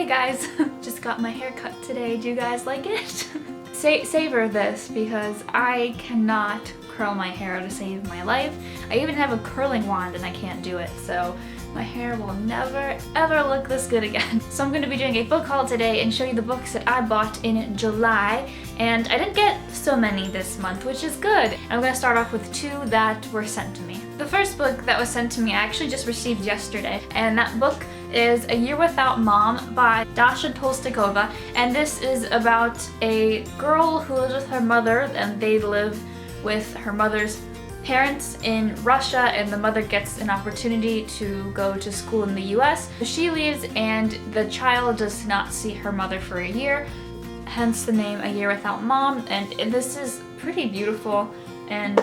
Hey guys, just got my hair cut today. Do you guys like it? Savor this because I cannot curl my hair to save my life. I even have a curling wand and I can't do it, so my hair will never ever look this good again. So I'm going to be doing a book haul today and show you the books that I bought in July, and I didn't get so many this month, which is good. I'm going to start off with two that were sent to me. The first book that was sent to me I actually just received yesterday, and that book is A Year Without Mom by Dasha Tolstakova, and this is about a girl who lives with her mother, and they live with her mother's parents in Russia, and the mother gets an opportunity to go to school in the US. She leaves and the child does not see her mother for a year, hence the name A Year Without Mom, and this is pretty beautiful, and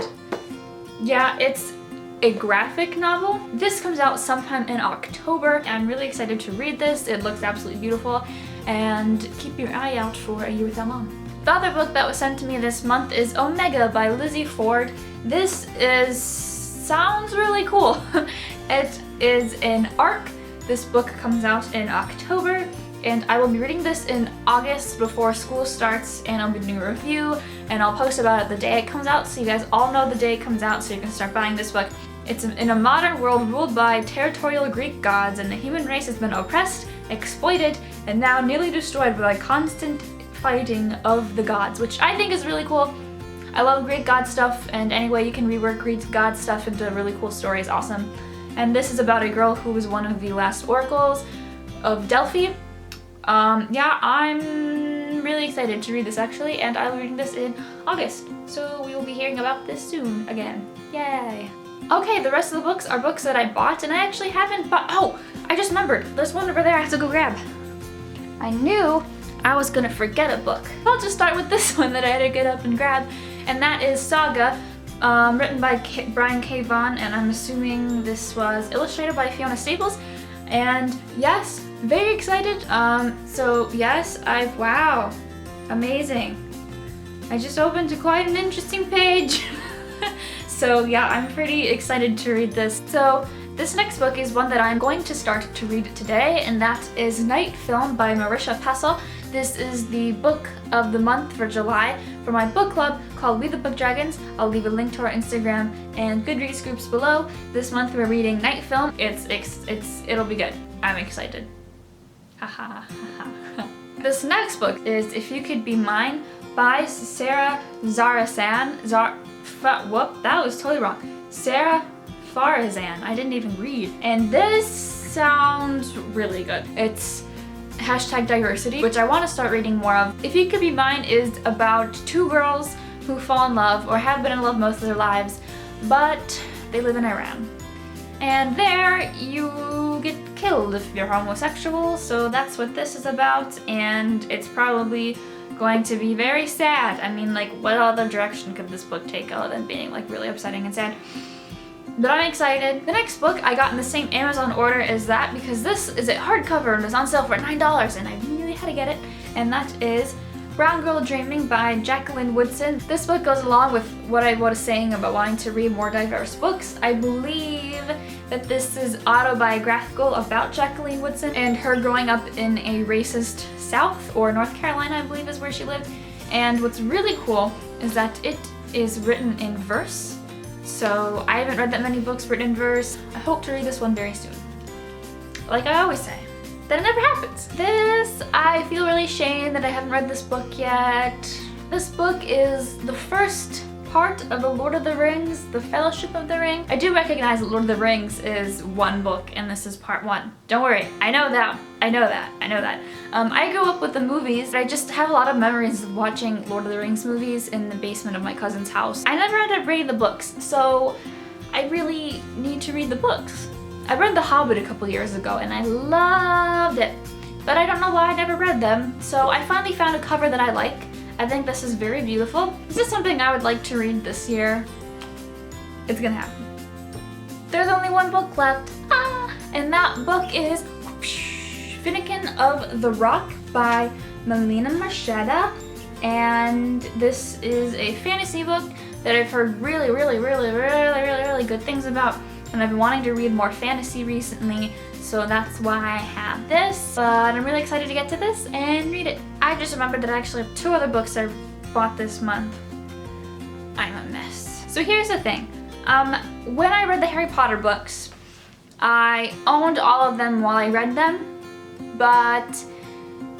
yeah, it's a graphic novel. This comes out sometime in October. I'm really excited to read this. It looks absolutely beautiful, and keep your eye out for A Year Without Mom. The other book that was sent to me this month is Omega by Lizzie Ford. This sounds really cool. It is an arc. This book comes out in October, and I will be reading this in August before school starts, and I'll be doing a review, and I'll post about it the day it comes out, so you guys all know the day it comes out so you can start buying this book. It's in a modern world ruled by territorial Greek gods, and the human race has been oppressed, exploited, and now nearly destroyed by constant fighting of the gods, which I think is really cool. I love Greek god stuff, and any way you can rework Greek god stuff into a really cool story is awesome. And this is about a girl who was one of the last oracles of Delphi. Yeah, I'm really excited to read this actually, and I'll be reading this in August. So we will be hearing about this soon again. Yay! Okay, the rest of the books are books that I bought, and I actually haven't bought. Oh, I just remembered. There's one over there I have to go grab. I knew I was gonna forget a book. I'll just start with this one that I had to get up and grab, and that is Saga, written by Brian K. Vaughan, and I'm assuming this was illustrated by Fiona Staples. And yes, very excited. So yes, wow, amazing. I just opened to quite an interesting page. So yeah, I'm pretty excited to read this. So this next book is one that I'm going to start to read today, and that is Night Film by Marisha Pessl. This is the book of the month for July for my book club called WeTheBookDragons. I'll leave a link to our Instagram and Goodreads groups below. This month we're reading Night Film. It'll be good. I'm excited. This next book is If You Could Be Mine by Sarah Zarazan. Whoop, that was totally wrong. Sarah Farazan. I didn't even read. And this sounds really good. It's #diversity, which I want to start reading more of. If You Could Be Mine is about two girls who fall in love or have been in love most of their lives, but they live in Iran. And there you get killed if you're homosexual, so that's what this is about, and it's probably going to be very sad. I mean, like, what other direction could this book take other than being like really upsetting and sad? But I'm excited. The next book I got in the same Amazon order as that because this is a hardcover and it's on sale for $9, and I really had to get it, and that is Brown Girl Dreaming by Jacqueline Woodson. This book goes along with what I was saying about wanting to read more diverse books. I believe that this is autobiographical about Jacqueline Woodson and her growing up in a racist South, or North Carolina I believe is where she lived. And what's really cool is that it is written in verse. So I haven't read that many books written in verse. I hope to read this one very soon. Like I always say, that it never happens. This, I feel really ashamed that I haven't read this book yet. This book is the first part of the Lord of the Rings, The Fellowship of the Ring. I do recognize that Lord of the Rings is one book and this is part one. Don't worry, I know that. I grew up with the movies, but I just have a lot of memories of watching Lord of the Rings movies in the basement of my cousin's house. I never ended up reading the books, so I really need to read the books. I read The Hobbit a couple years ago and I loved it, but I don't know why I never read them, so I finally found a cover that I like. I think this is very beautiful. This is something I would like to read this year. It's gonna happen. There's only one book left, and that book is Finnegan of the Rock by Melina Marchetta, and this is a fantasy book that I've heard really good things about. and I've been wanting to read more fantasy recently, so that's why I have this. But I'm really excited to get to this and read it. I just remembered that I actually have 2 other books I bought this month. I'm a mess. So here's the thing. When I read the Harry Potter books, I owned all of them while I read them, but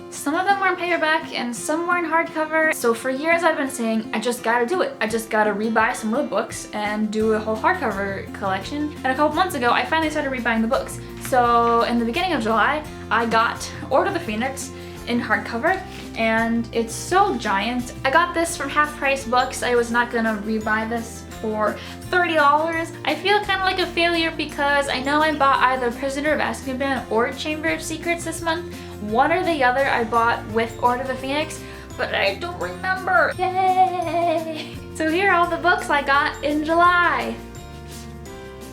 some of them were in paperback and some were in hardcover. So for years I've been saying, I just gotta do it. I just gotta rebuy some of the books and do a whole hardcover collection. And a couple months ago, I finally started rebuying the books. So in the beginning of July, I got Order of the Phoenix in hardcover, and it's so giant. I got this from Half Price Books. I was not gonna rebuy this for $30. I feel kind of like a failure because I know I bought either Prisoner of Azkaban or Chamber of Secrets this month. One or the other I bought with Order of the Phoenix, but I don't remember. Yay! So here are all the books I got in July.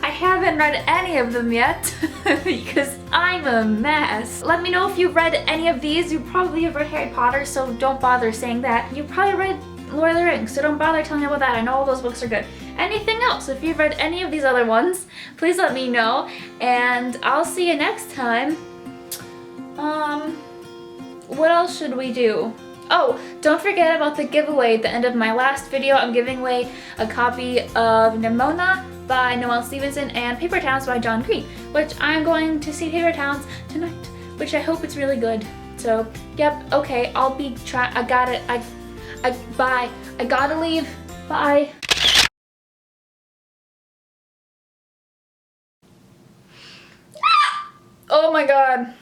I haven't read any of them yet because I'm a mess. Let me know if you've read any of these. You probably have read Harry Potter, so don't bother saying that. You probably read Lord of the Rings, so don't bother telling me about that. I know all those books are good. Anything else, if you've read any of these other ones, please let me know, and I'll see you next time. What else should we do? Oh, don't forget about the giveaway at the end of my last video. I'm giving away a copy of Nimona by Noelle Stevenson and Paper Towns by John Green, which I'm going to see Paper Towns tonight, which I hope it's really good. So, yep, okay, I'll be I got it. Bye. I gotta leave. Bye. Oh my god.